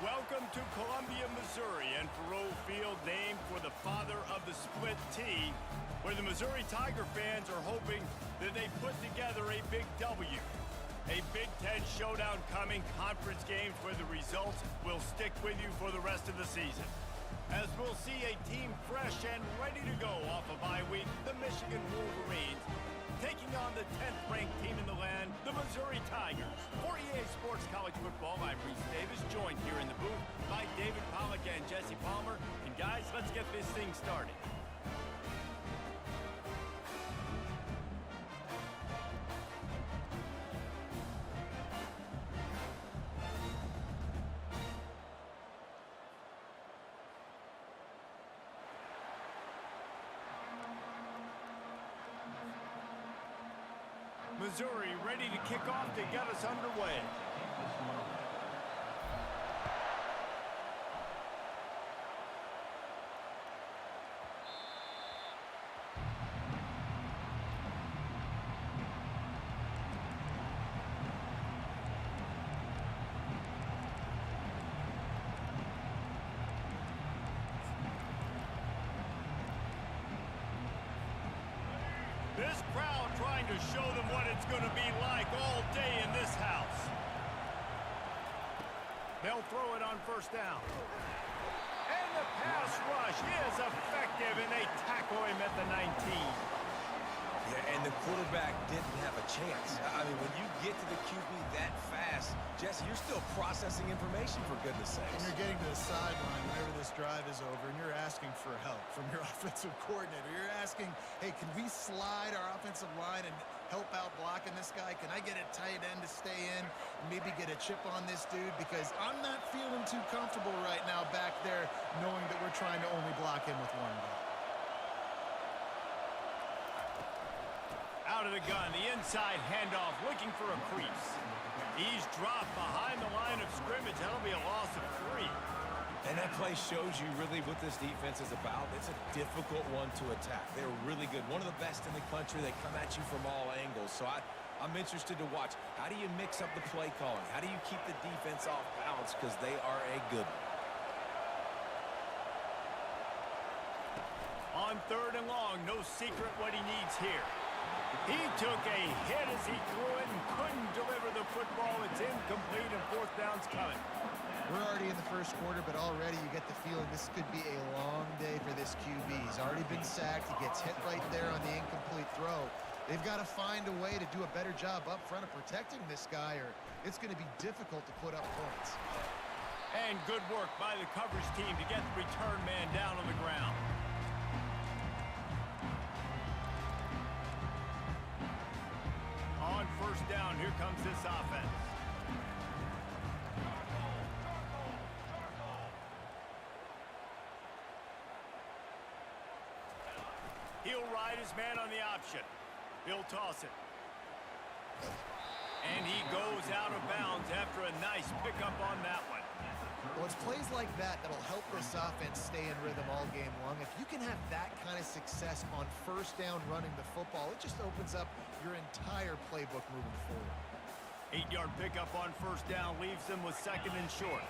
Welcome to Columbia, Missouri, and Faurot Field, named for the father of the split T, where the Missouri Tiger fans are hoping that they put together a big W. A Big Ten showdown coming, conference games where the results will stick with you for the rest of the season. As we'll see a team fresh and ready to go off a bye week, the Michigan Wolverines, taking on the 10th-ranked team in the land, the Missouri Tigers. For EA Sports College Football, I'm Reese Davis, joined here in the booth by David Pollack and Jesse Palmer. And guys, let's get this thing started. Missouri ready to kick off to get us underway. This crowd trying to show them what it's going to be like all day in this house. They'll throw it on first down. And the pass rush is effective, and they tackle him at the 19. Yeah, and the quarterback didn't have a chance. I mean, when you get to the QB that fast, Jesse, you're still processing information, for goodness sakes. And you're getting to the sideline whenever this drive is over, and you're asking for help from your offensive coordinator. You're asking, hey, can we slide our offensive line and help out blocking this guy? Can I get a tight end to stay in and maybe get a chip on this dude? Because I'm not feeling too comfortable right now back there knowing that we're trying to only block him with one guy. Out of the gun, the inside handoff, looking for a crease. He's dropped behind the line of scrimmage. That'll be a loss of 3. And that play shows you really what this defense is about. It's a difficult one to attack. They're really good. One of the best in the country. They come at you from all angles. So I'm interested to watch. How do you mix up the play calling? How do you keep the defense off balance? Because they are a good one. On 3rd and long, no secret what he needs here. He took a hit as he threw it and couldn't deliver the football. It's incomplete and 4th down's coming. We're already in the first quarter, but already you get the feeling this could be a long day for this QB. He's already been sacked. He gets hit right there on the incomplete throw. They've got to find a way to do a better job up front of protecting this guy, or it's going to be difficult to put up points. And good work by the coverage team to get the return man down on the ground. On first down, here comes this offense. He'll ride his man on the option. He'll toss it. And he goes out of bounds after a nice pickup on that one. Well, it's plays like that that'll help this offense stay in rhythm all game long. If you can have that kind of success on first down running the football, it just opens up your entire playbook moving forward. 8-yard pickup on first down leaves them with 2nd and short.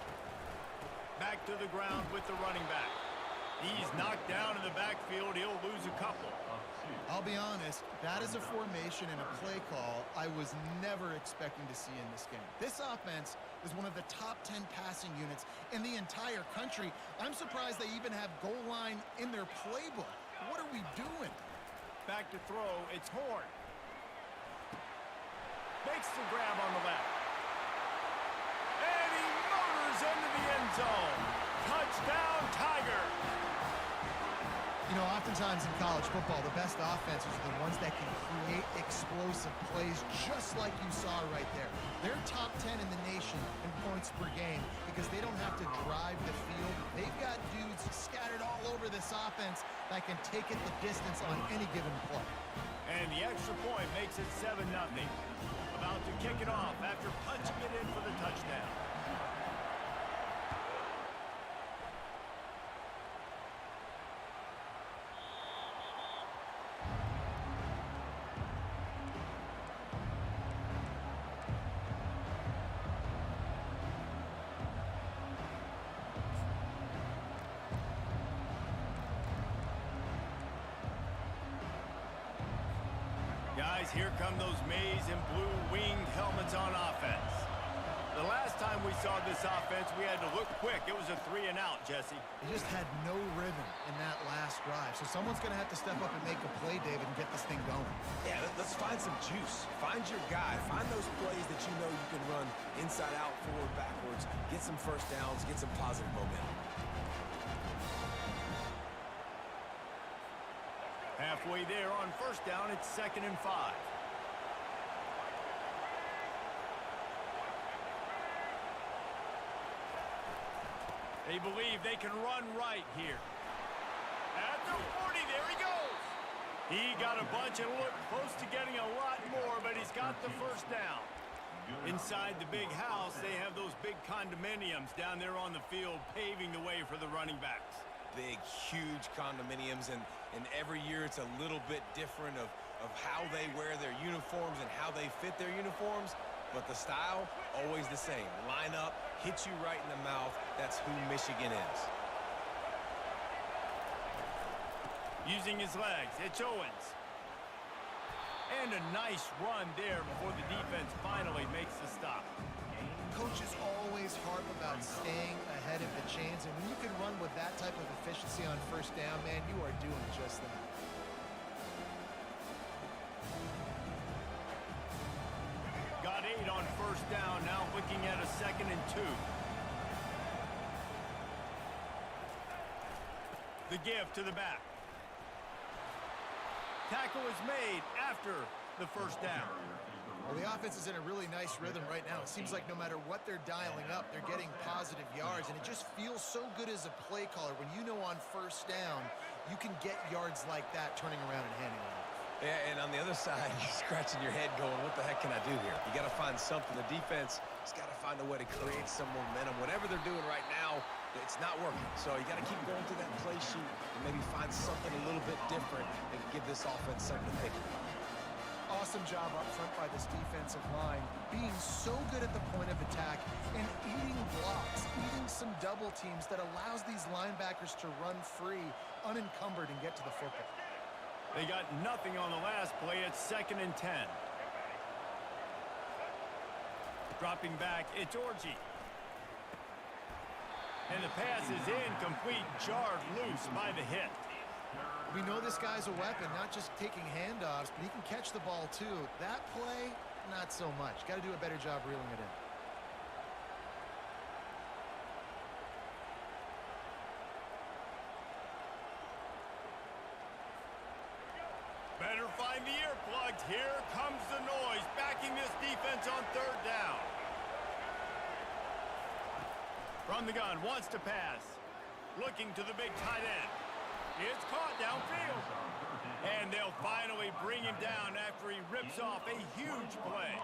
Back to the ground with the running back. He's knocked down in the backfield. He'll lose a couple. I'll be honest, that is a formation and a play call I was never expecting to see in this game. This offense is one of the top 10 passing units in the entire country. I'm surprised they even have goal line in their playbook. What are we doing? Back to throw, it's Horn. Makes the grab on the left. And he motors into the end zone. Touchdown, Tiger! You know, oftentimes in college football, the best offenses are the ones that can create explosive plays just like you saw right there. They're top 10 in the nation in points per game because they don't have to drive the field. They've got dudes scattered all over this offense that can take it the distance on any given play. And the extra point makes it 7-0. About to kick it off after punching it in for the touchdown. Guys, here come those maize and blue winged helmets on offense. The last time we saw this offense, we had to look quick. It was a 3-and-out, Jesse. They just had no rhythm in that last drive. So someone's going to have to step up and make a play, David, and get this thing going. Yeah, let's find some juice. Find your guy. Find those plays that you know you can run inside out, forward, backwards. Get some first downs. Get some positive momentum. Halfway there on first down, it's 2nd and 5. They believe they can run right here. At the 40, there he goes. He got a bunch and looked close to getting a lot more, but he's got the first down. Inside the big house, they have those big condominiums down there on the field paving the way for the running backs. Big, huge condominiums, and every year it's a little bit different of how they wear their uniforms and how they fit their uniforms. But the style, always the same. Line up, hit you right in the mouth. That's who Michigan is. Using his legs, it's Owens. And a nice run there before the defense finally makes the stop. Coaches always harp about staying ahead of the chains, and when you can run with that type of efficiency on first down, man, you are doing just that. Got 8 on first down, now looking at a 2nd and 2. The give to the back. Tackle is made after the first down. Well, the offense is in a really nice rhythm right now. It seems like no matter what they're dialing up, they're getting positive yards, and it just feels so good as a play caller when you know on first down you can get yards like that turning around and handing it off. Yeah, and on the other side, you're scratching your head going, what the heck can I do here? You got to find something. The defense has got to find a way to create some momentum. Whatever they're doing right now, it's not working. So you got to keep going through that play sheet and maybe find something a little bit different and give this offense something to think about. Awesome job up front by this defensive line, being so good at the point of attack and eating blocks, eating some double teams that allows these linebackers to run free, unencumbered, and get to the football. They got nothing on the last play. It's 2nd and 10. Dropping back, it's Orji. And the pass is incomplete, jarred loose by the hit. We know this guy's a weapon, not just taking handoffs, but he can catch the ball too. That play, not so much. Got to do a better job reeling it in. Better find the earplugs. Here comes the noise, backing this defense on third down. From the gun, wants to pass. Looking to the big tight end. It's caught downfield. And they'll finally bring him down after he rips off a huge play.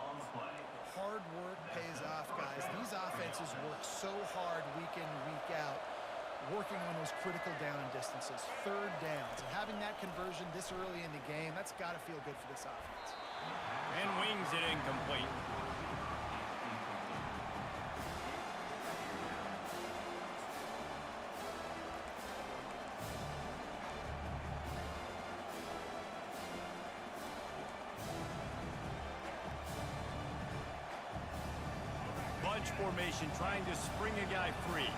Hard work pays off, guys. These offenses work so hard week in, week out, working on those critical down distances, third downs. And having that conversion this early in the game, that's got to feel good for this offense. And wings it incomplete. Bunch formation, trying to spring a guy free.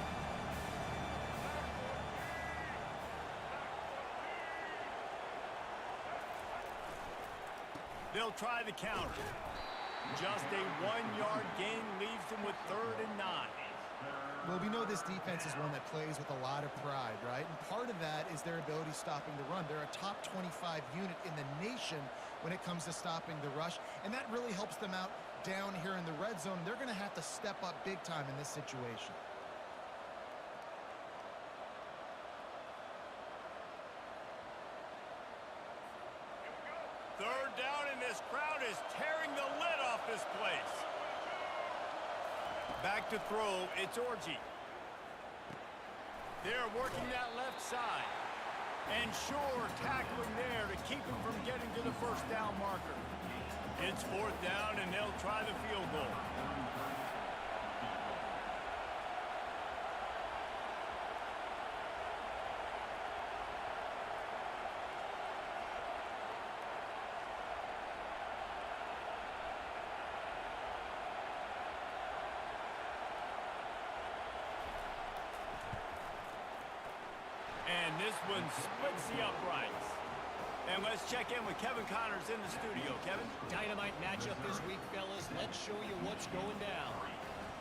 They'll try the counter. Just a 1-yard gain leaves them with 3rd and 9. Well, we know this defense is one that plays with a lot of pride, right? And part of that is their ability stopping the run. They're a top 25 unit in the nation when it comes to stopping the rush, and that really helps them out down here in the red zone. They're going to have to step up big time in this situation. Third down, and this crowd is tearing the lid off this place. Back to throw, it's Orji. They're working that left side. And sure, tackling there to keep him from getting to the first down marker. It's 4th down, and they'll try the field goal. splits the uprights. And let's check in with Kevin Connors in the studio. Kevin? Dynamite matchup this week, fellas. Let's show you what's going down.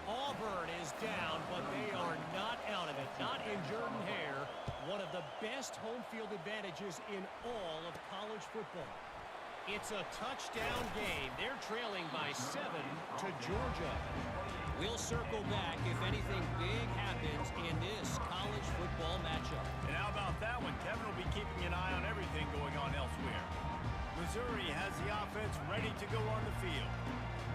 Auburn is down, but they are not out of it. Not in Jordan-Hare. One of the best home field advantages in all of college football. It's a touchdown game. They're trailing by 7 to Georgia. We'll circle back if anything big happens in this college football matchup. And how about that one? Kevin will be keeping an eye on everything going on elsewhere. Missouri has the offense ready to go on the field.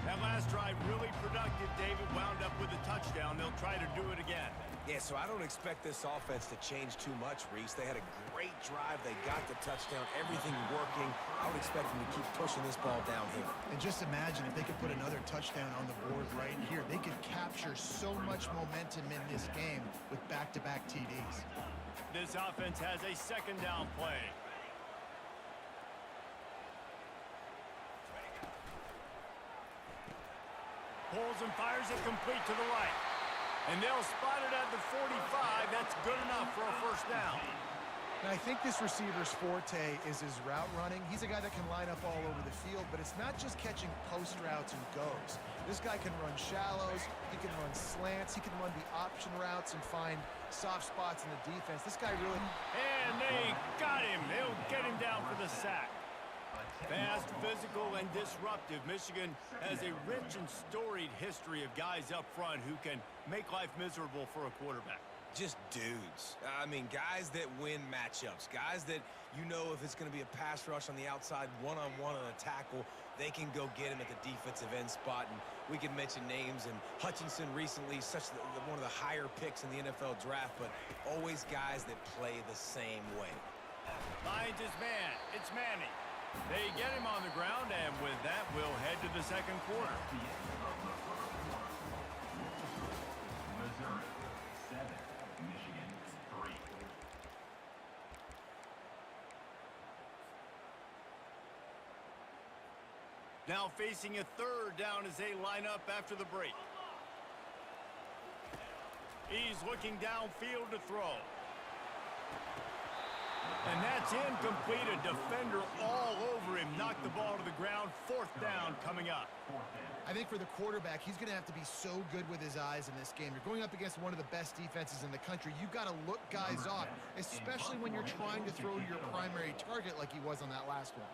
That last drive really productive. David wound up with a touchdown. They'll try to do it again. Yeah, so I don't expect this offense to change too much, Reese. They had a great drive. They got the touchdown. Everything working. I would expect them to keep pushing this ball downhill. And just imagine if they could put another touchdown on the board right here. They could capture so much momentum in this game with back-to-back TDs. This offense has a second down play. Pulls and fires it complete to the right. And they'll spot it at the 45. That's good enough for a first down. And I think this receiver's forte is his route running. He's a guy that can line up all over the field, but it's not just catching post routes and goes. This guy can run shallows, he can run slants, he can run the option routes and find soft spots in the defense. This guy really... And they got him. They'll get him down for the sack. Fast, physical, and disruptive. Michigan has a rich and storied history of guys up front who can make life miserable for a quarterback. Just dudes. I mean, guys that win matchups. Guys that, you know, if it's going to be a pass rush on the outside, one-on-one on a tackle, they can go get him at the defensive end spot. And we can mention names. And Hutchinson recently, one of the higher picks in the NFL draft, but always guys that play the same way. Finds his man. It's Manning. They get him on the ground, and with that, we'll head to the second quarter. Missouri 7, Michigan 3. Now facing a third down as they line up after the break. He's looking downfield to throw. And that's incomplete. A defender all over him. Knocked the ball to the ground. Fourth down coming up. I think for the quarterback, he's going to have to be so good with his eyes in this game. You're going up against one of the best defenses in the country. You've got to look guys off, especially when you're trying to throw to your primary target like he was on that last one.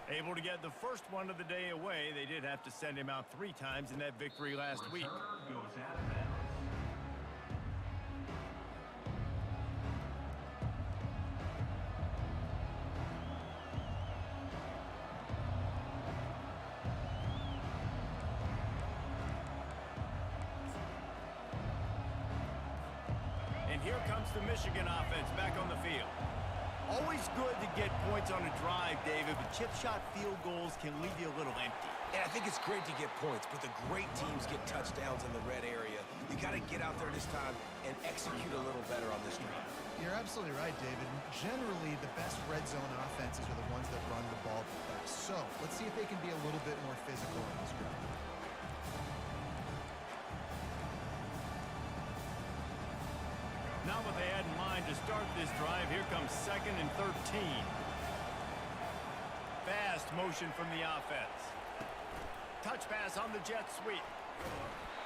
Able to get the first one of the day away. They did have to send him out 3 times in that victory last week. And here comes the Michigan offense back on the field. Always good to get points on a drive, David, but chip shot field goals can leave you a little empty. And I think it's great to get points, but the great teams get touchdowns in the red area. You got to get out there this time and execute a little better on this drive. You're absolutely right, David. Generally, the best red zone offenses are the ones that run the ball the best. So, let's see if they can be a little bit more physical in this drive. Not what they had in mind to start this drive. Here comes 2nd and 13. Fast motion from the offense. Touch pass on the jet sweep.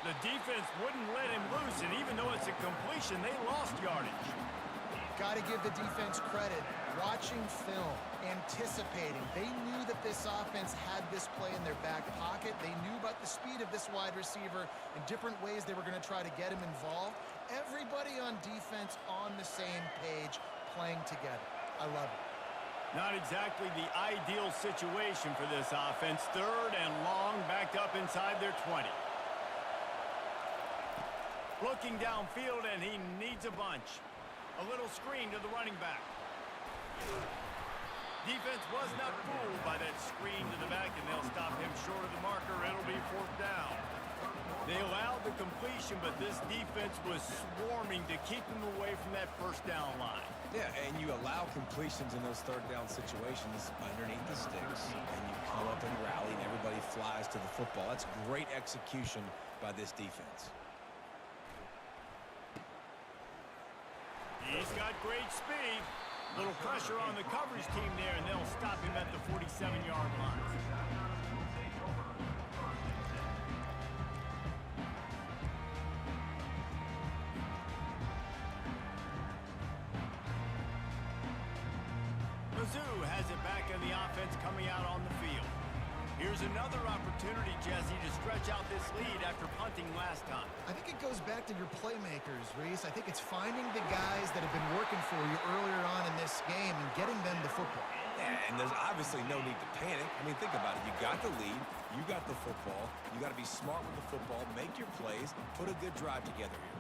The defense wouldn't let him loose, and even though it's a completion, they lost yardage. Got to give the defense credit. Watching film, anticipating. They knew that this offense had this play in their back pocket. They knew about the speed of this wide receiver and different ways they were going to try to get him involved. Everybody on defense on the same page, playing together. I love it. Not exactly the ideal situation for this offense. 3rd and long, backed up inside their 20. Looking downfield, and he needs a bunch. A little screen to the running back. Defense was not fooled by that screen to the back, and they'll stop him short of the marker. It'll be 4th down. They allowed the completion, but this defense was swarming to keep them away from that first down line. Yeah, and you allow completions in those 3rd down situations underneath the sticks, and you come up and rally, and everybody flies to the football. That's great execution by this defense. He's got great speed. Little pressure on the coverage team there, and they'll stop him at the 47-yard line. Mizzou has it back in the offense coming out on the field. Here's another opportunity, Jesse, to stretch out this lead after punting last time. I think it goes back to your playmakers, Reese. I think it's finding the guys that have been working for you earlier on in this game and getting them the football. Yeah, and there's obviously no need to panic. I mean, think about it. You got the lead. You got the football. You got to be smart with the football, make your plays, put a good drive together here.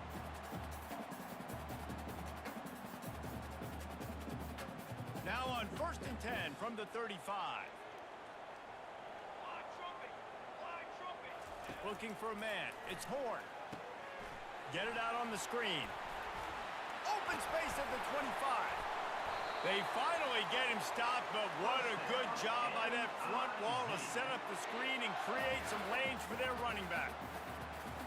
Now on 1st and 10 from the 35. Looking for a man. It's Horn. Get it out on the screen. Open space at the 25. They finally get him stopped, but what a good job by that front wall to set up the screen and create some lanes for their running back.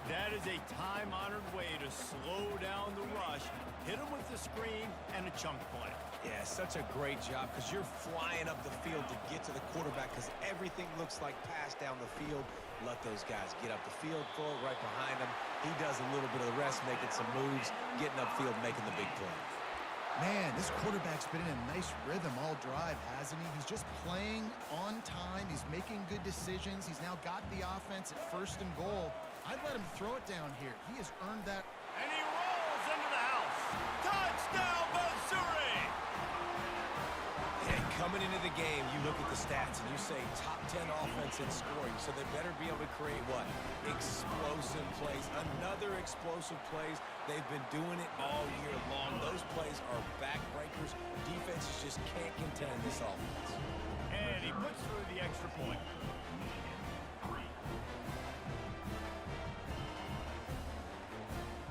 That is a time-honored way to slow down the rush, hit him with the screen, and a chunk play. Yeah, such a great job because you're flying up the field to get to the quarterback because everything looks like pass down the field. Let those guys get up the field, throw it right behind him. He does a little bit of the rest, making some moves, getting upfield, making the big play. Man, this quarterback's been in a nice rhythm all drive, hasn't he? He's just playing on time. He's making good decisions. He's now got the offense at 1st and goal. I'd let him throw it down here. He has earned that. And he rolls into the house. Touchdown, Missouri! And coming into the game, you look at the stats and you say top 10 offense in scoring, so they better be able to create what? Explosive plays. Another explosive plays. They've been doing it all year long. Those plays are backbreakers. Defenses just can't contend this offense. And he puts through the extra point.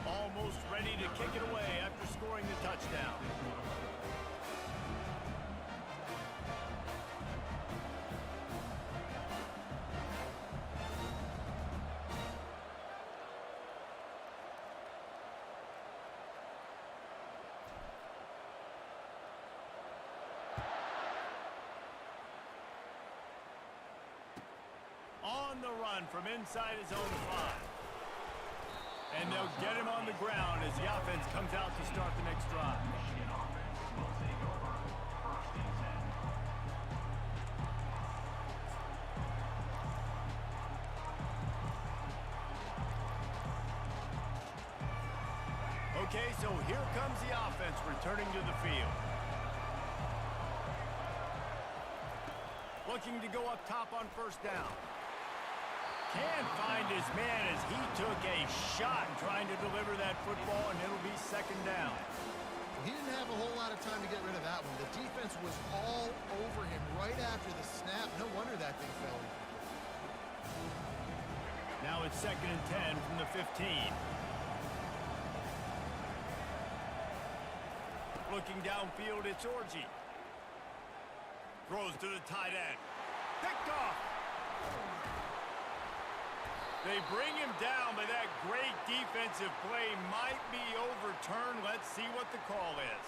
Almost ready to kick it away after scoring the touchdown. On the run from inside his own 5. And they'll get him on the ground as the offense comes out to start the next drive. Okay, so here comes the offense returning to the field. Looking to go up top on 1st down. Can't find his man as he took a shot trying to deliver that football, and it'll be 2nd down. He didn't have a whole lot of time to get rid of that one. The defense was all over him right after the snap. No wonder that thing fell. Now it's 2nd and 10 from the 15. Looking downfield, it's Orji. Throws to the tight end. Picked off. They bring him down, but that great defensive play might be overturned. Let's see what the call is.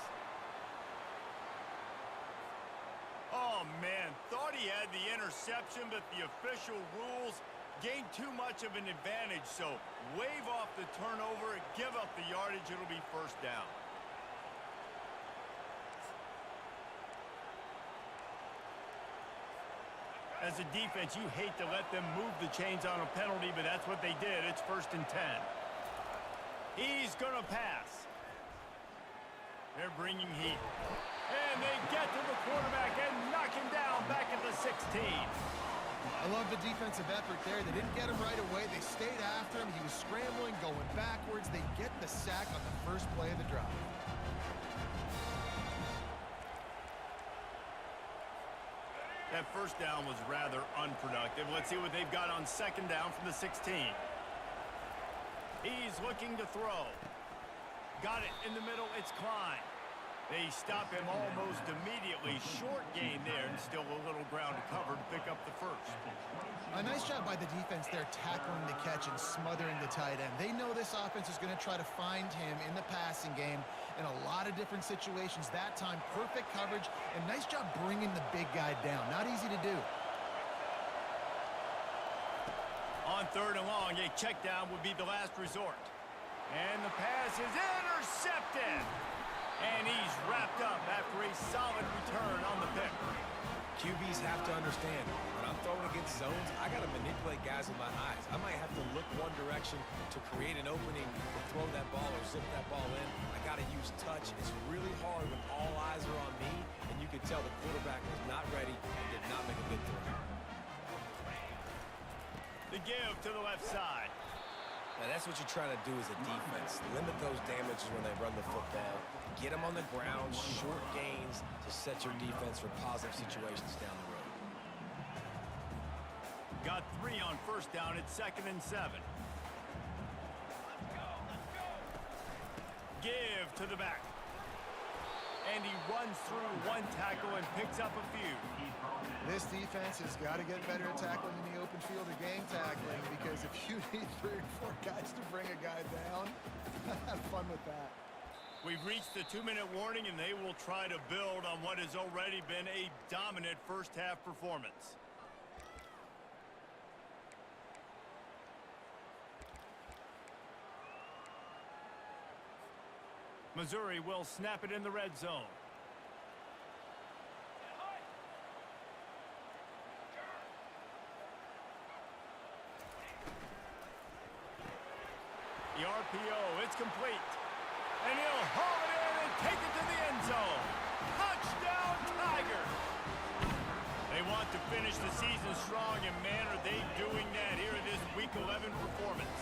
Oh, man, thought he had the interception, but the official rules gained too much of an advantage. So wave off the turnover, give up the yardage, it'll be 1st down. As a defense, you hate to let them move the chains on a penalty, but that's what they did. It's 1st and 10. He's going to pass. They're bringing heat. And they get to the quarterback and knock him down back at the 16. I love the defensive effort there. They didn't get him right away. They stayed after him. He was scrambling, going backwards. They get the sack on the 1st play of the drive. That 1st down was rather unproductive. Let's see what they've got on 2nd down from the 16. He's looking to throw. Got it in the middle. It's Klein. They stop him almost immediately. Short gain there and still a little solid ground to cover to pick up the first. A nice job by the defense there tackling the catch and smothering the tight end. They know this offense is going to try to find him in the passing game in a lot of different situations. That time, perfect coverage, and nice job bringing the big guy down. Not easy to do. On 3rd and long, a check down would be the last resort. And the pass is intercepted. And he's wrapped up after a solid return on the pick. QBs have to understand, when I'm throwing against zones, I got to manipulate guys with my eyes. I might have to look one direction to create an opening to throw that ball or zip that ball in. I got to use touch. It's really hard when all eyes are on me, and you can tell the quarterback was not ready and did not make a good throw. The give to the left side. Now, that's what you're trying to do as a defense. Limit those damages when they run the football. Get them on the ground, short gains to set your defense for positive situations down the road. Got 3 on 1st down at 2nd and 7. Give to the back. And he runs through 1 tackle and picks up a few. This defense has got to get better at tackling in the open field or gang tackling, because if you need 3 or 4 guys to bring a guy down, have fun with that. We've reached the 2-minute warning, and they will try to build on what has already been a dominant first-half performance. Missouri will snap it in the red zone. The RPO, it's complete. And he'll haul it in and take it to the end zone. Touchdown, Tigers! They want to finish the season strong, and man, are they doing that here in this Week 11 performance.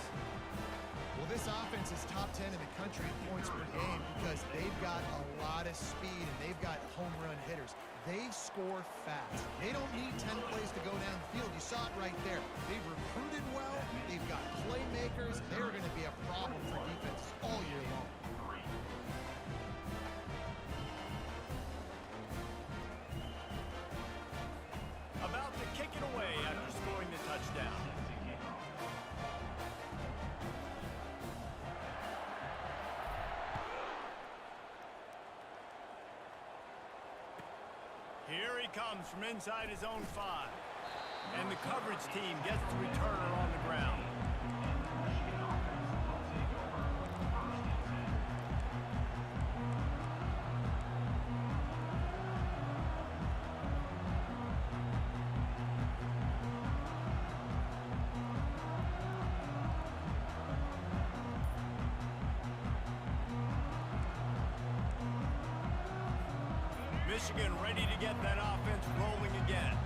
Well, this offense is top 10 in the country in points per game because they've got a lot of speed and they've got home run hitters. They score fast. They don't need 10 plays to go down the field. You saw it right there. They've recruited well. They've got playmakers. They're going to be a problem for defenses all year long. About to kick it away after scoring the touchdown. Here he comes from inside his own 5. And the coverage team gets the returner on the ground. Michigan ready to get that offense rolling again.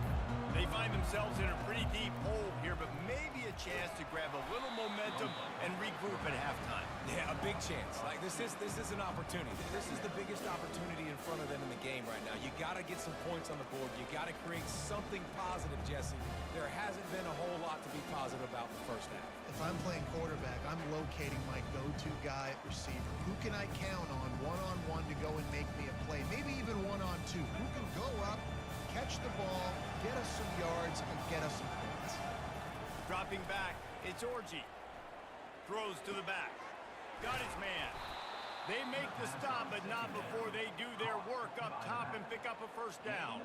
They find themselves in a pretty deep hole here, but maybe a chance to grab a little momentum and regroup at halftime. Yeah, a big chance. Like, this is an opportunity. This is the biggest opportunity in front of them in the game right now. You got to get some points on the board. You got to create something positive, Jesse. There hasn't been a whole lot to be positive about in the first half. If I'm playing quarterback, I'm locating my go-to guy at receiver. Who can I count on one-on-one to go and make me a play? Maybe even one-on-two. Who can go up, catch the ball, get us some yards, and get us some points? Dropping back, it's Orji. Throws to the back. Got his man. They make the stop, but not before they do their work up top and pick up a first down.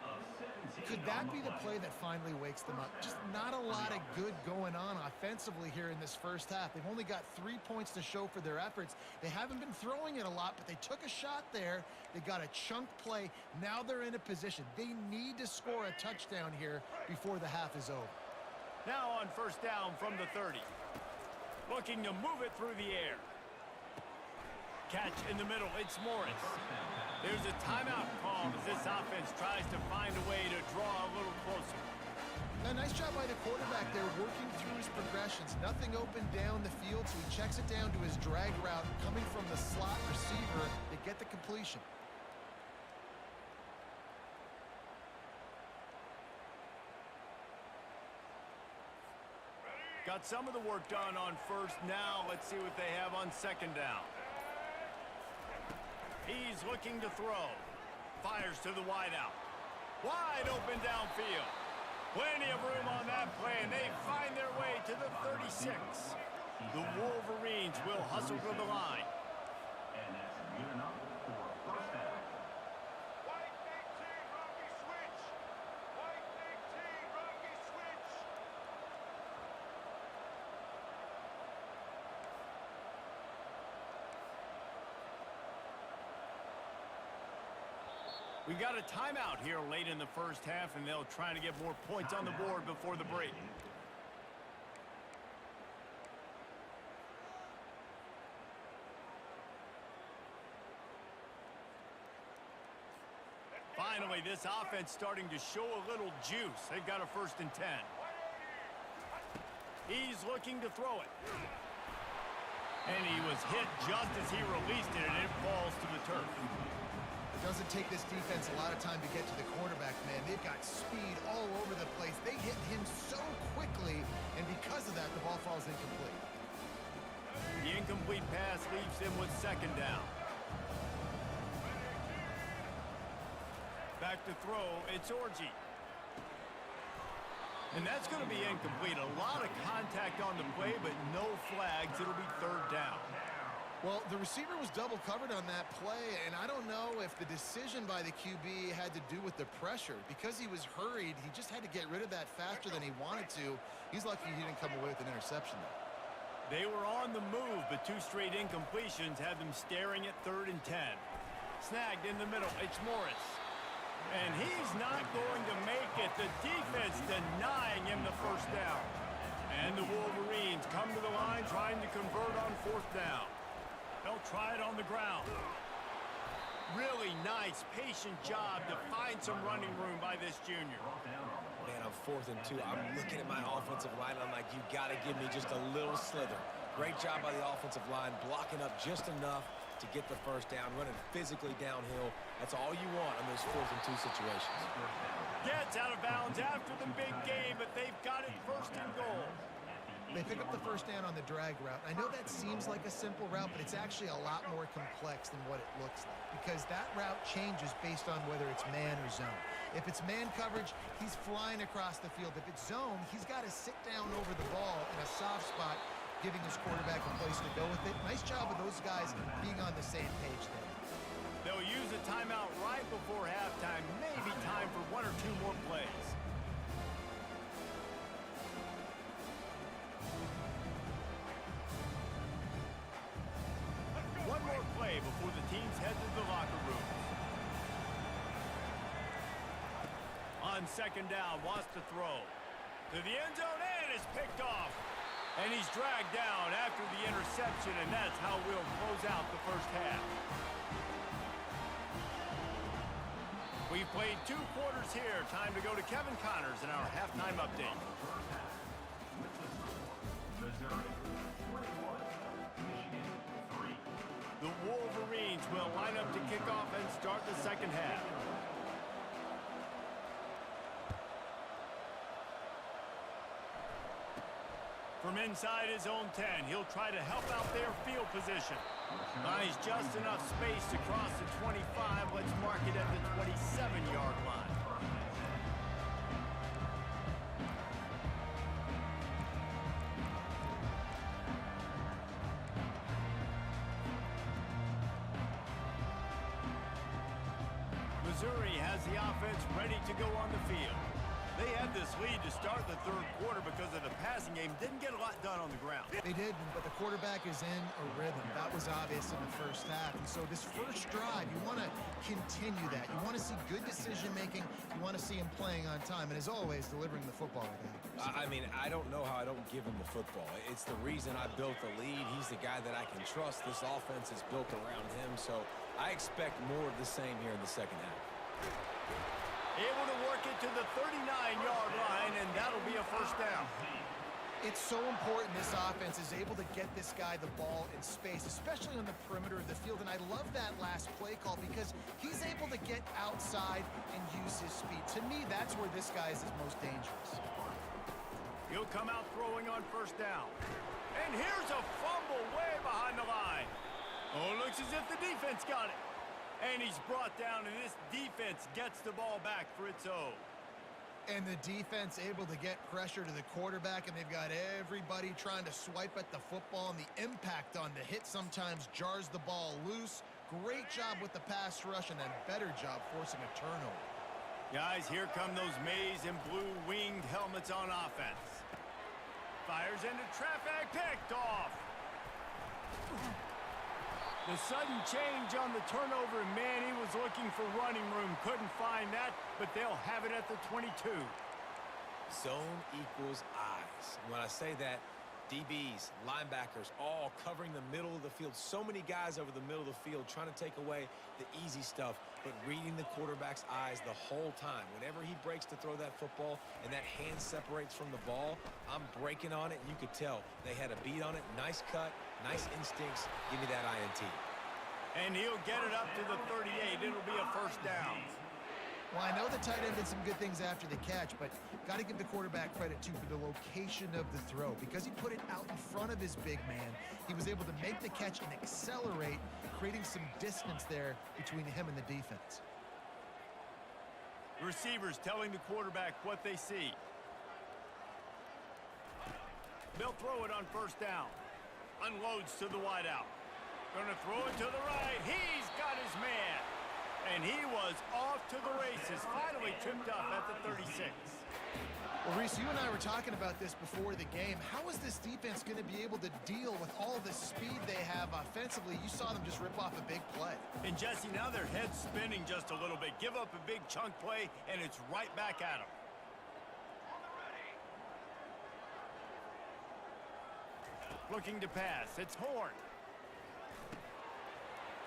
Could that be the play that finally wakes them up? Just not a lot of good going on offensively here in this first half. They've only got 3 points to show for their efforts. They haven't been throwing it a lot, but they took a shot there. They got a chunk play. Now they're in a position. They need to score a touchdown here before the half is over. Now on first down from the 30. Looking to move it through the air. Catch in the middle, it's Morris. There's a timeout call as this offense tries to find a way to draw a little closer. A nice job by the quarterback there, working through his progressions. Nothing open down the field, so he checks it down to his drag route, coming from the slot receiver to get the completion. Got some of the work done on first. Now let's see what they have on second down. He's looking to throw. Fires to the wideout. Wide open downfield. Plenty of room on that play, and they find their way to the 36. The Wolverines will hustle to the line. And that's good enough for a first down. White 18, Rocky switch. White 18, Rocky switch. We got a timeout here late in the first half, and they'll try to get more points on the board before the break. Finally, this offense starting to show a little juice. They've got a 1st and 10. He's looking to throw it. And he was hit just as he released it, and it falls to the turf. It doesn't take this defense a lot of time to get to the quarterback, man. They've got speed all over the place. They hit him so quickly, and because of that, the ball falls incomplete. The incomplete pass leaves him with 2nd down. Back to throw, it's Orji. And that's going to be incomplete. A lot of contact on the play, but no flags. It'll be 3rd down. Well, the receiver was double covered on that play, and I don't know if the decision by the QB had to do with the pressure. Because he was hurried, he just had to get rid of that faster than he wanted to. He's lucky he didn't come away with an interception, though. They were on the move, but 2 straight incompletions had them staring at 3rd and 10. Snagged in the middle, it's Morris. And he's not going to make it. The defense denying him the 1st down. And the Wolverines come to the line trying to convert on 4th down. They'll try it on the ground. Really nice, patient job to find some running room by this junior. Man, I'm 4th and 2. I'm looking at my offensive line. I'm like, you got to give me just a little slither. Great job by the offensive line, blocking up just enough to get the 1st down, running physically downhill. That's all you want in those 4th and 2 situations. Gets out of bounds after the big game, but they've got it 1st and goal. They pick up the 1st down on the drag route. I know that seems like a simple route, but it's actually a lot more complex than what it looks like, because that route changes based on whether it's man or zone. If it's man coverage, he's flying across the field. If it's zone, he's got to sit down over the ball in a soft spot, giving his quarterback a place to go with it. Nice job of those guys being on the same page there. They'll use a timeout right before halftime. Maybe time for 1 or 2 more plays. One more play before the teams head to the locker room. On 2nd down, wants to throw. To the end zone, and it's picked off. And he's dragged down after the interception, and that's how we'll close out the 1st half. We've played 2 quarters here. Time to go to Kevin Connors in our halftime update. Missouri 21, Michigan 3. The Wolverines will line up to kick off and start the 2nd half. From inside his own 10, he'll try to help out their field position. Finds just enough space to cross the 25. Let's mark it at the 27-yard line. Missouri has the offense ready to go on the field. They had this lead to start the 3rd quarter because of the passing game. Didn't get a lot done on the ground. They did, but the quarterback is in a rhythm. That was obvious in the 1st half. And so this 1st drive, you want to continue that. You want to see good decision-making. You want to see him playing on time. And as always, delivering the football with accuracy. I mean, I don't know how I don't give him the football. It's the reason I built the lead. He's the guy that I can trust. This offense is built around him. So I expect more of the same here in the 2nd half. Able to work it to the 39-yard line, and that'll be a 1st down. It's so important this offense is able to get this guy the ball in space, especially on the perimeter of the field. And I love that last play call because he's able to get outside and use his speed. To me, that's where this guy is his most dangerous. He'll come out throwing on 1st down. And here's a fumble way behind the line. Oh, it looks as if the defense got it. And he's brought down, and this defense gets the ball back for its own. And the defense able to get pressure to the quarterback, and they've got everybody trying to swipe at the football, and the impact on the hit sometimes jars the ball loose. Great job with the pass rush, and then better job forcing a turnover. Guys, here come those maize and blue winged helmets on offense. Fires into traffic, picked off. The sudden change on the turnover, and man, he was looking for running room. Couldn't find that, but they'll have it at the 22. Zone equals eyes. When I say that, DBs, linebackers, all covering the middle of the field. So many guys over the middle of the field trying to take away the easy stuff, but reading the quarterback's eyes the whole time. Whenever he breaks to throw that football and that hand separates from the ball, I'm breaking on it, and you could tell they had a beat on it. Nice cut, nice instincts. Give me that INT. And he'll get it up to the 38. It'll be a first down. Well, I know the tight end did some good things after the catch, but got to give the quarterback credit, too, for the location of the throw. Because he put it out in front of his big man, he was able to make the catch and accelerate, creating some distance there between him and the defense. Receivers telling the quarterback what they see. They'll throw it on first down. Unloads to the wideout. Gonna throw it to the right. He's got his man. And he was off to the races. Finally tripped up at the 36. Well, Reese, you and I were talking about this before the game. How is this defense going to be able to deal with all the speed they have offensively? You saw them just rip off a big play. And Jesse, now their head's spinning just a little bit. Give up a big chunk play, and it's right back at them. Looking to pass. It's Horn.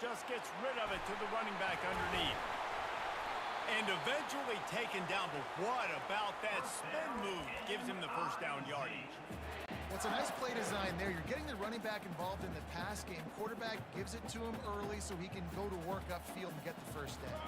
Just gets rid of it to the running back underneath. And eventually taken down, but what about that spin move? Gives him the first down yardage. Well, it's a nice play design there. You're getting the running back involved in the pass game. Quarterback gives it to him early so he can go to work upfield and get the first down.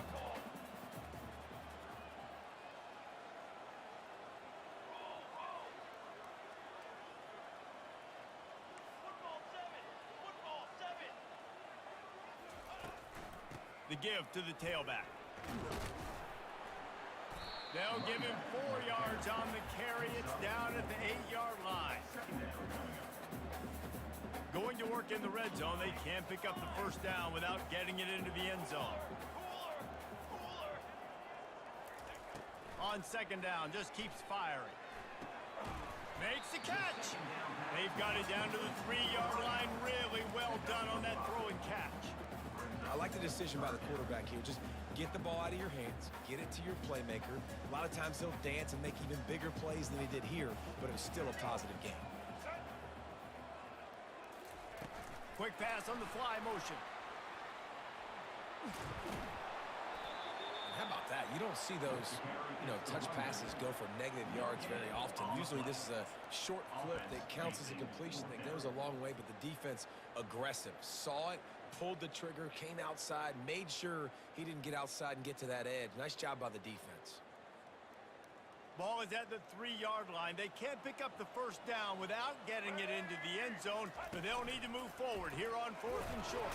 The give to the tailback. They'll give him 4 yards on the carry. It's down at the 8-yard line. Going to work in the red zone. They can't pick up the first down without getting it into the end zone. On second down, just keeps firing. Makes the catch. They've got it down to the 3-yard line. Really well done on that throw and catch. I like the decision by the quarterback here. Just get the ball out of your hands, get it to your playmaker. A lot of times he'll dance and make even bigger plays than he did here, but it was still a positive game. Quick pass on the fly motion. How about that? You don't see those, touch passes go for negative yards very often. Usually this is a short flip that counts as a completion that goes a long way, but the defense aggressive. Saw it, pulled the trigger, came outside, made sure he didn't get outside and get to that edge. Nice job by the defense. Ball is at the 3-yard line. They can't pick up the first down without getting it into the end zone, but they'll need to move forward here on 4th and short.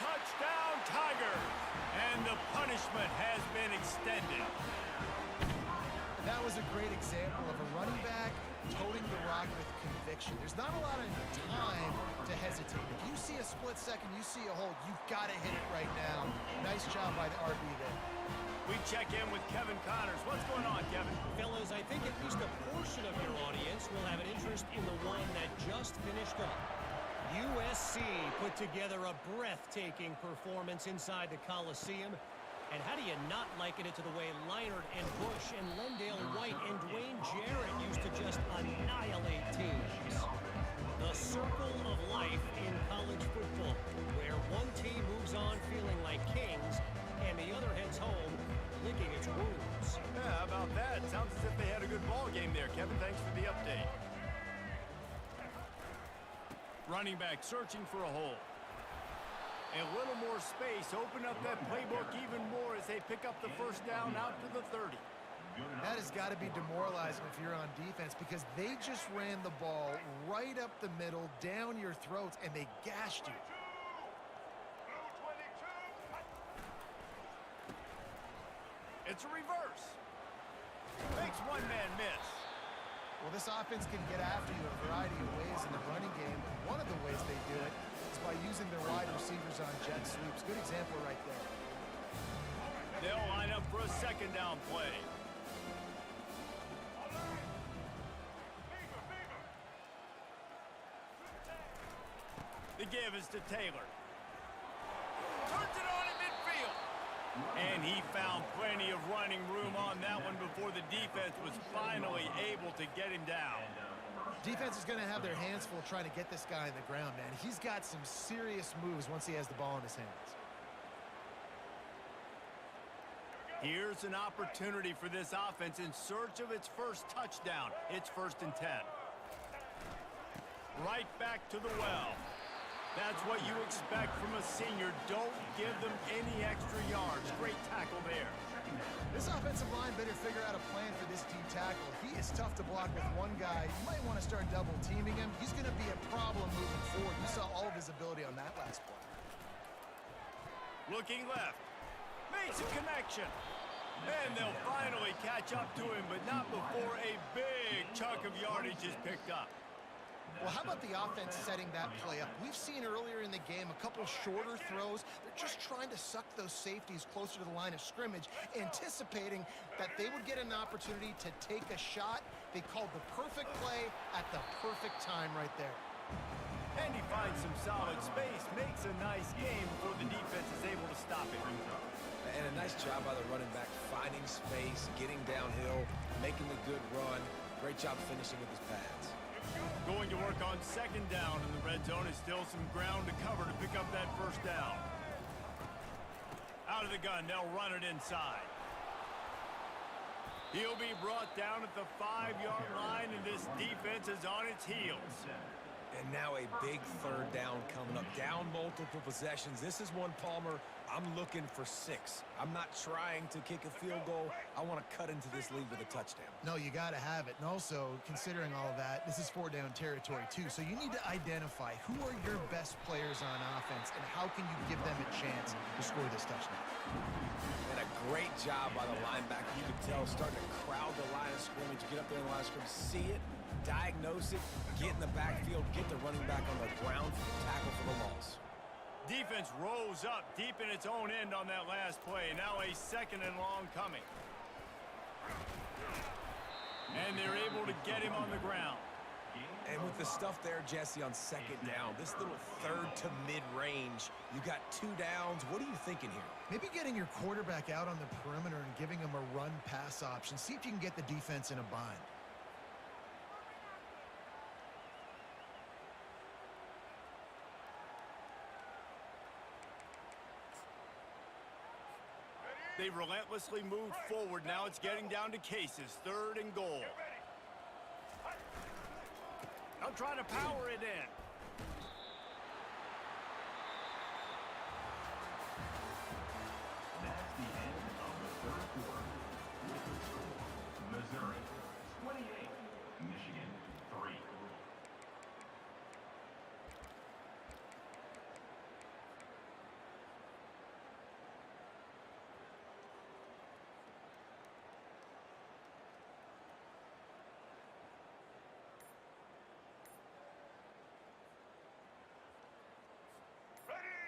Touchdown, Tigers! And the punishment has been extended. That was a great example of a running back toting the rock with conviction. There's not a lot of time to hesitate. If you see a split second, you see a hold, you've got to hit it right now. Nice job by the RB there. We check in with Kevin Connors. What's going on, Kevin? Fellas, I think at least a portion of your audience will have an interest in the one that just finished up. USC put together a breathtaking performance inside the Coliseum. And how do you not liken it to the way Leinart and Bush and Lendale White and Dwayne Jarrett used to just annihilate teams? The circle of life in college football, where one team moves on feeling like kings and the other heads home licking its wounds. Yeah, how about that? Sounds as if they had a good ball game there. Kevin, thanks for the update. Running back searching for a hole. A little more space. Open up that playbook even more as they pick up the first down out to the 30. That has got to be demoralizing if you're on defense, because they just ran the ball right up the middle, down your throats, and they gashed you. It's a reverse. Makes one man miss. Well, this offense can get after you a variety of ways in the running game. One of the ways they do it is by using their wide receivers on jet sweeps. Good example right there. They'll line up for a second down play. The give is to Taylor. Turns it on in midfield. And he found plenty of running room on that one before the defense was finally able to get him down. Defense is going to have their hands full trying to get this guy on the ground, man. He's got some serious moves once he has the ball in his hands. Here's an opportunity for this offense in search of its first touchdown. It's 1st and 10. Right back to the well. That's what you expect from a senior. Don't give them any extra yards. Great tackle there. This offensive line better figure out a plan for this deep tackle. He is tough to block with one guy. You might want to start double teaming him. He's going to be a problem moving forward. You saw all of his ability on that last play. Looking left. Makes a connection. And they'll finally catch up to him, but not before a big chunk of yardage is picked up. Well, how about the offense setting that play up? We've seen earlier in the game a couple shorter throws. They're just trying to suck those safeties closer to the line of scrimmage, anticipating that they would get an opportunity to take a shot. They called the perfect play at the perfect time right there. And he finds some solid space, makes a nice game before the defense is able to stop it. And a nice job by the running back, finding space, getting downhill, making the good run. Great job finishing with his pads. Going to work on second down in the red zone. Is still some ground to cover to pick up that first down. Out of the gun, they'll run it inside. He'll be brought down at the 5-yard line, and this defense is on its heels. And now a big 3rd down coming up. Down multiple possessions. This is one, Palmer, I'm looking for 6. I'm not trying to kick a field goal. I want to cut into this lead with a touchdown. No, you got to have it. And also, considering all of that, this is 4-down territory too. So you need to identify who are your best players on offense and how can you give them a chance to score this touchdown. And a great job by the linebacker. You could tell starting to crowd the line of scrimmage, get up there in the line of scrimmage, see it, diagnose it, get in the backfield, get the running back on the ground for the tackle for the loss. Defense rose up deep in its own end on that last play. Now a 2nd and long coming. And they're able to get him on the ground. And with the stuff there, Jesse, on 2nd down, this little 3rd to mid-range, you got 2 downs. What are you thinking here? Maybe getting your quarterback out on the perimeter and giving him a run-pass option. See if you can get the defense in a bind. They relentlessly moved forward. Now it's getting down to cases. 3rd and goal. They'll try to power it in. That's the end of the 3rd quarter. Missouri 28, Michigan 3.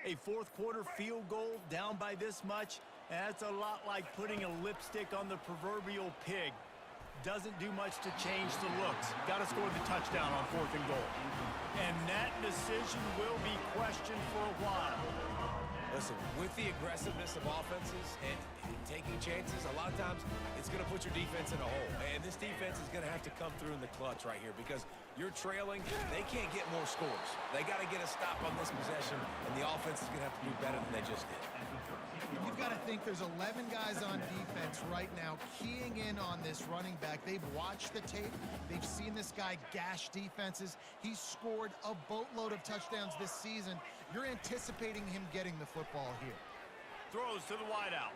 A 4th quarter field goal down by this much, that's a lot like putting a lipstick on the proverbial pig. Doesn't do much to change the looks. Got to score the touchdown on 4th and goal. And that decision will be questioned for a while. Listen, with the aggressiveness of offenses and taking chances, a lot of times it's going to put your defense in a hole. And this defense is going to have to come through in the clutch right here because you're trailing. They can't get more scores. They got to get a stop on this possession, and the offense is going to have to do better than they just did. You've got to think there's 11 guys on defense right now keying in on this running back. They've watched the tape. They've seen this guy gash defenses. He's scored a boatload of touchdowns this season. You're anticipating him getting the football here. Throws to the wideout.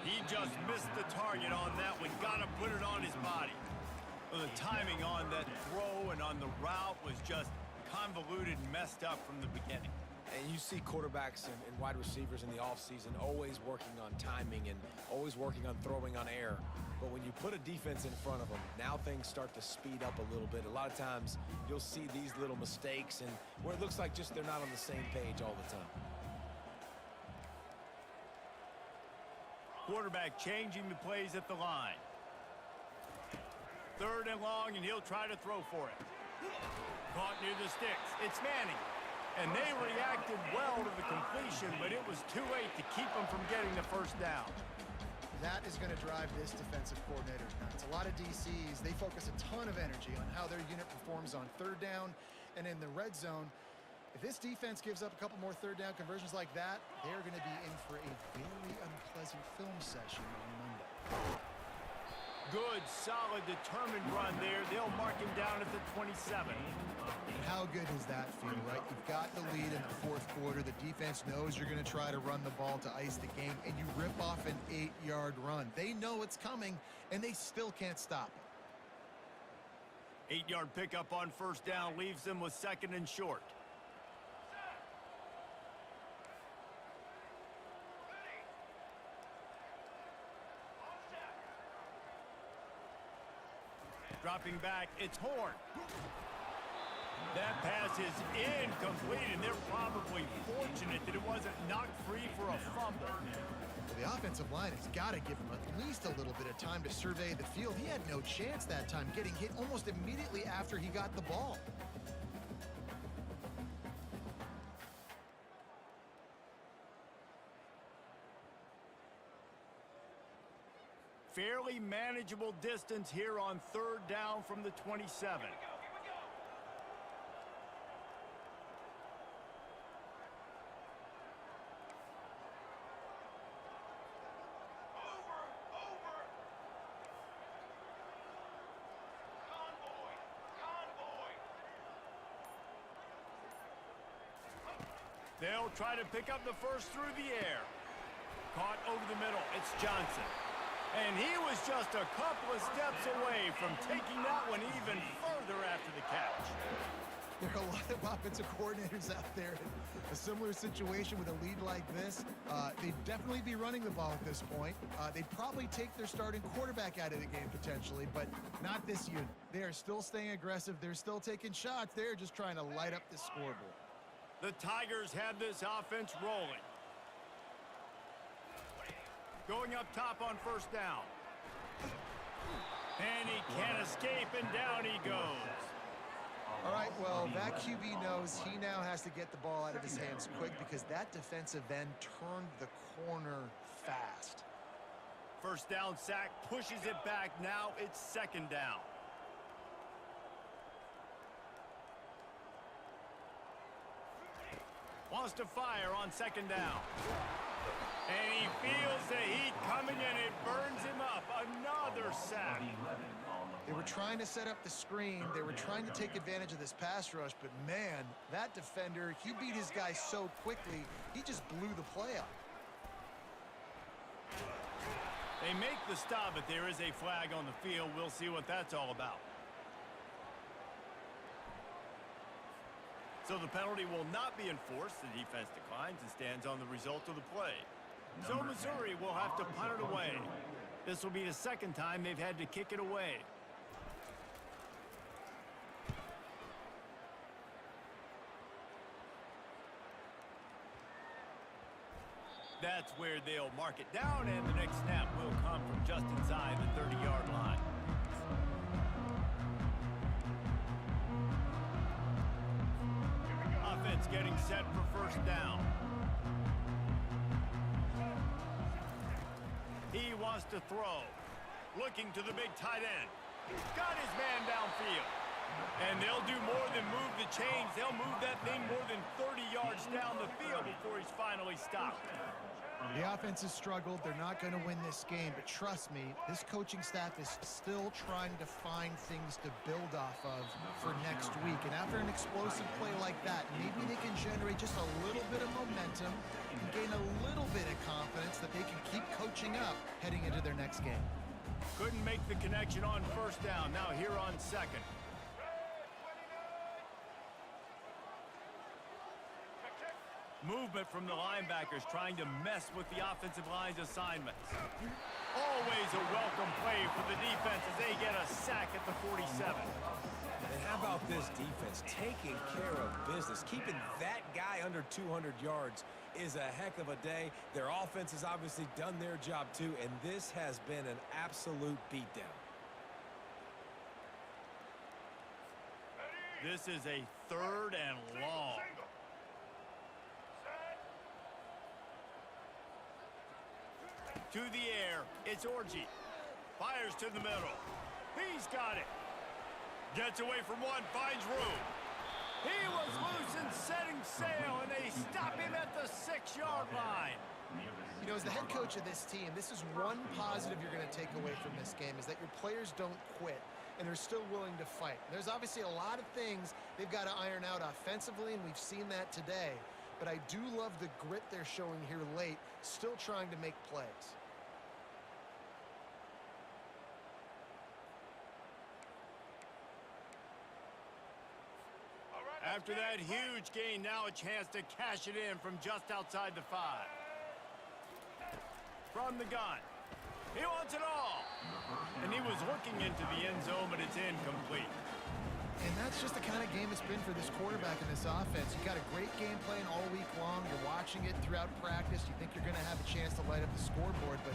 He just missed the target on that one. Got to put it on his body. Well, the timing on that throw and on the route was just convoluted and messed up from the beginning. And you see quarterbacks and wide receivers in the offseason always working on timing and always working on throwing on air. But when you put a defense in front of them, now things start to speed up a little bit. A lot of times you'll see these little mistakes and where it looks like just they're not on the same page all the time. Quarterback changing the plays at the line. 3rd and long, and he'll try to throw for it. Caught near the sticks. It's Manning. And they reacted well to the completion, but it was too late to keep them from getting the first down. That is going to drive this defensive coordinator nuts. A lot of DCs, they focus a ton of energy on how their unit performs on 3rd down and in the red zone. If this defense gives up a couple more 3rd down conversions like that, they're going to be in for a very unpleasant film session on Monday. Good, solid, determined run there. They'll mark him down at the 27. How good does that feel, right? You've got the lead in the 4th quarter. The defense knows you're going to try to run the ball to ice the game, and you rip off an 8-yard run. They know it's coming, and they still can't stop it. 8-yard pickup on 1st down leaves them with 2nd and short. Dropping back, it's Horn. That pass is incomplete, and they're probably fortunate that it wasn't knocked free for a fumble. Well, the offensive line has got to give him at least a little bit of time to survey the field. He had no chance that time, getting hit almost immediately after he got the ball. Fairly manageable distance here on 3rd down from the 27. They'll try to pick up the first through the air. Caught over the middle. It's Johnson. And he was just a couple of steps away from taking that one even further after the catch. There are a lot of offensive coordinators out there in a similar situation with a lead like this. They'd definitely be running the ball at this point. They'd probably take their starting quarterback out of the game potentially, but not this unit. They are still staying aggressive. They're still taking shots. They're just trying to light up the scoreboard. The Tigers have this offense rolling. Going up top on 1st down. And he can't escape, and down he goes. All right, well, that QB knows he now has to get the ball out of his hands quick because that defensive end turned the corner fast. 1st down sack, pushes it back. Now it's 2nd down. Wants to fire on 2nd down. And he feels the heat coming, and it burns him up. Another sack. They were trying to set up the screen. They were trying to take advantage of this pass rush, but man, that defender, he beat his guy so quickly, he just blew the play up. They make the stop, but there is a flag on the field. We'll see what that's all about. So the penalty will not be enforced. The defense declines and stands on the result of the play. So Missouri will have to punt it away. This will be the 2nd time they've had to kick it away. That's where they'll mark it down, and the next snap will come from just inside the 30-yard line. Offense getting set for 1st down. He wants to throw. Looking to the big tight end. Got his man downfield. And they'll do more than move the chains. They'll move that thing more than 30 yards down the field before he's finally stopped. The offense has struggled. They're not going to win this game, but trust me, this coaching staff is still trying to find things to build off of for next week. And after an explosive play like that, maybe they can generate just a little bit of momentum and gain a little bit of confidence that they can keep coaching up heading into their next game. Couldn't make the connection on 1st down. Now here on 2nd. Movement from the linebackers trying to mess with the offensive line's assignments. Always a welcome play for the defense as they get a sack at the 47. And how about this defense taking care of business? Keeping that guy under 200 yards is a heck of a day. Their offense has obviously done their job too, and this has been an absolute beatdown. This is a 3rd and long. To the air, it's Orji. Fires to the middle. He's got it. Gets away from one, finds room. He was loose and setting sail, and they stop him at the 6-yard line. You know, as the head coach of this team, this is one positive you're going to take away from this game, is that your players don't quit, and they're still willing to fight. There's obviously a lot of things they've got to iron out offensively, and we've seen that today. But I do love the grit they're showing here late, still trying to make plays. After that huge gain, now a chance to cash it in from just outside the 5. From the gun. He wants it all. And he was looking into the end zone, but it's incomplete. And that's just the kind of game it's been for this quarterback in this offense. You've got a great game plan all week long. You're watching it throughout practice. You think you're going to have a chance to light up the scoreboard, but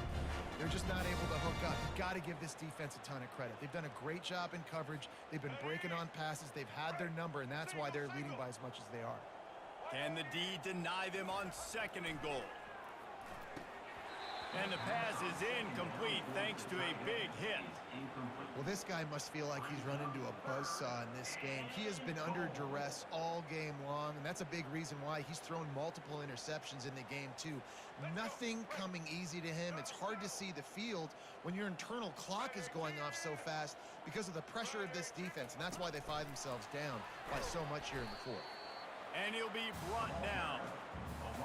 they're just not able to hook up. You've got to give this defense a ton of credit. They've done a great job in coverage. They've been breaking on passes. They've had their number, and that's why they're leading by as much as they are. Can the D deny them on 2nd and goal? And the pass is incomplete thanks to a big hit. Well, this guy must feel like he's run into a buzzsaw in this game. He has been under duress all game long, and that's a big reason why he's thrown multiple interceptions in the game, too. Nothing coming easy to him. It's hard to see the field when your internal clock is going off so fast because of the pressure of this defense, and that's why they find themselves down by so much here in the 4th. And he'll be brought down.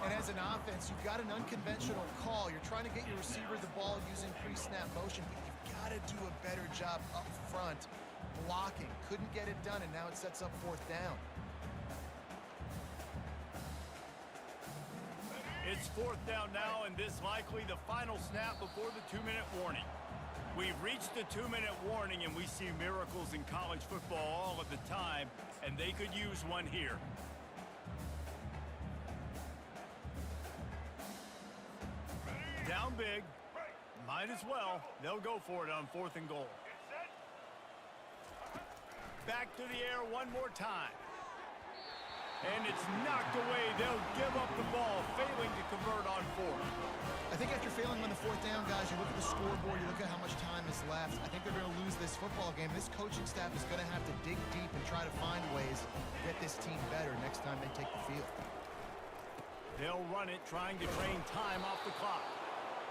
And as an offense, you've got an unconventional call. You're trying to get your receiver the ball using pre-snap motion, but you've got to do a better job up front blocking. Couldn't get it done, and now it sets up 4th down. It's 4th down now, and this likely the final snap before the 2-minute warning. We've reached the 2-minute warning, and we see miracles in college football all of the time, and they could use one here. Down big. Might as well. They'll go for it on 4th and goal. Back to the air one more time. And it's knocked away. They'll give up the ball, failing to convert on 4th. I think after failing on the 4th down, guys, you look at the scoreboard, you look at how much time is left. I think they're going to lose this football game. This coaching staff is going to have to dig deep and try to find ways to get this team better next time they take the field. They'll run it, trying to drain time off the clock.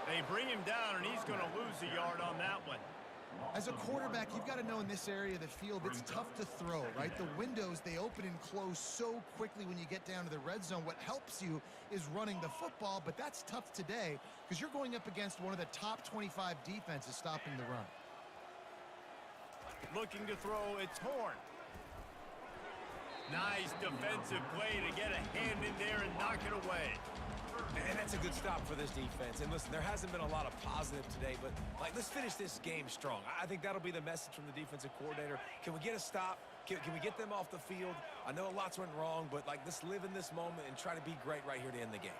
They bring him down, and he's going to lose a yard on that one. As a quarterback, you've got to know in this area of the field, it's tough to throw, right? The windows, they open and close so quickly when you get down to the red zone. What helps you is running the football, but that's tough today because you're going up against one of the top 25 defenses stopping the run. Looking to throw, it's Horn. Nice defensive play to get a hand in there and knock it away. And that's a good stop for this defense. And listen, there hasn't been a lot of positive today, but let's finish this game strong. I think that'll be the message from the defensive coordinator. Can we get a stop? Can we get them off the field? I know lots went wrong, but let's live in this moment and try to be great right here to end the game.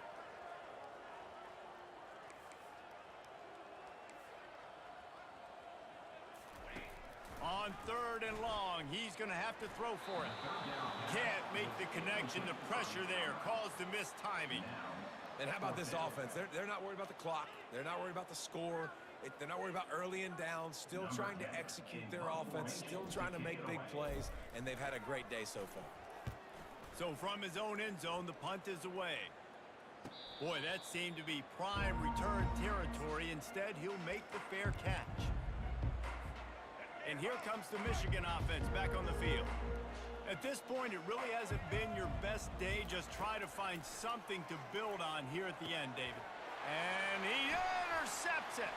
On 3rd and long, he's going to have to throw for it. Can't make the connection. The pressure there caused the missed timing. And how about this offense? They're not worried about the clock. They're not worried about the score. They're not worried about early and down. Still trying to execute their offense. Still trying to make big plays. And they've had a great day so far. So from his own end zone, the punt is away. Boy, that seemed to be prime return territory. Instead, he'll make the fair catch. And here comes the Michigan offense back on the field. At this point, it really hasn't been your best day. Just try to find something to build on here at the end, David. And he intercepts it.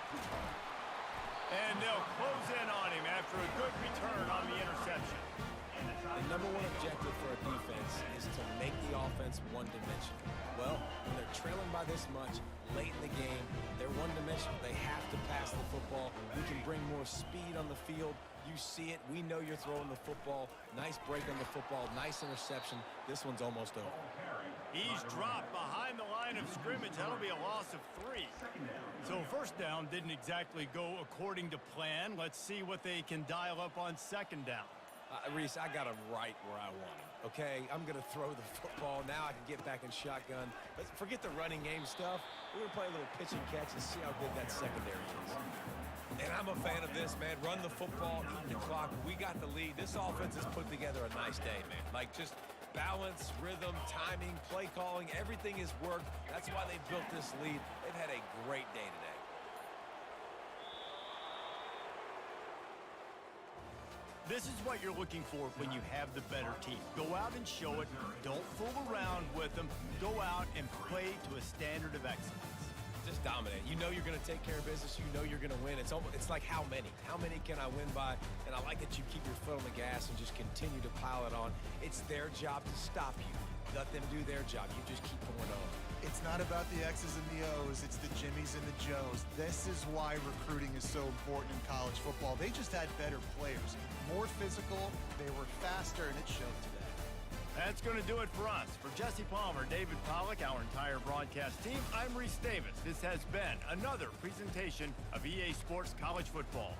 And they'll close in on him after a good return on the interception. And number one objective for a defense is to make the offense one-dimensional. Well, when they're trailing by this much late in the game, they're one-dimensional. They have to pass the football. We can bring more speed on the field. You see it. We know you're throwing the football. Nice break on the football. Nice interception. This one's almost over. He's dropped behind the line of scrimmage. That'll be a loss of 3. So first down didn't exactly go according to plan. Let's see what they can dial up on second down. Reese, I got him right where I want him, okay? I'm going to throw the football. Now I can get back in shotgun. Let's forget the running game stuff. We're going to play a little pitch and catch and see how good that secondary is. And I'm a fan of this, man. Run the football, eat the clock. We got the lead. This offense has put together a nice day, man. Like, just balance, rhythm, timing, play calling, everything has worked. That's why they built this lead. They've had a great day today. This is what you're looking for when you have the better team. Go out and show it. Don't fool around with them. Go out and play to a standard of excellence. Just dominate. You know you're going to take care of business. You know you're going to win. It's like how many? How many can I win by? And I like that you keep your foot on the gas and just continue to pile it on. It's their job to stop you. Let them do their job. You just keep going on. It's not about the X's and the O's. It's the Jimmies and the Joes. This is why recruiting is so important in college football. They just had better players. More physical, they were faster, and it showed today. That's going to do it for us. For Jesse Palmer, David Pollack, our entire broadcast team, I'm Reese Davis. This has been another presentation of EA Sports College Football.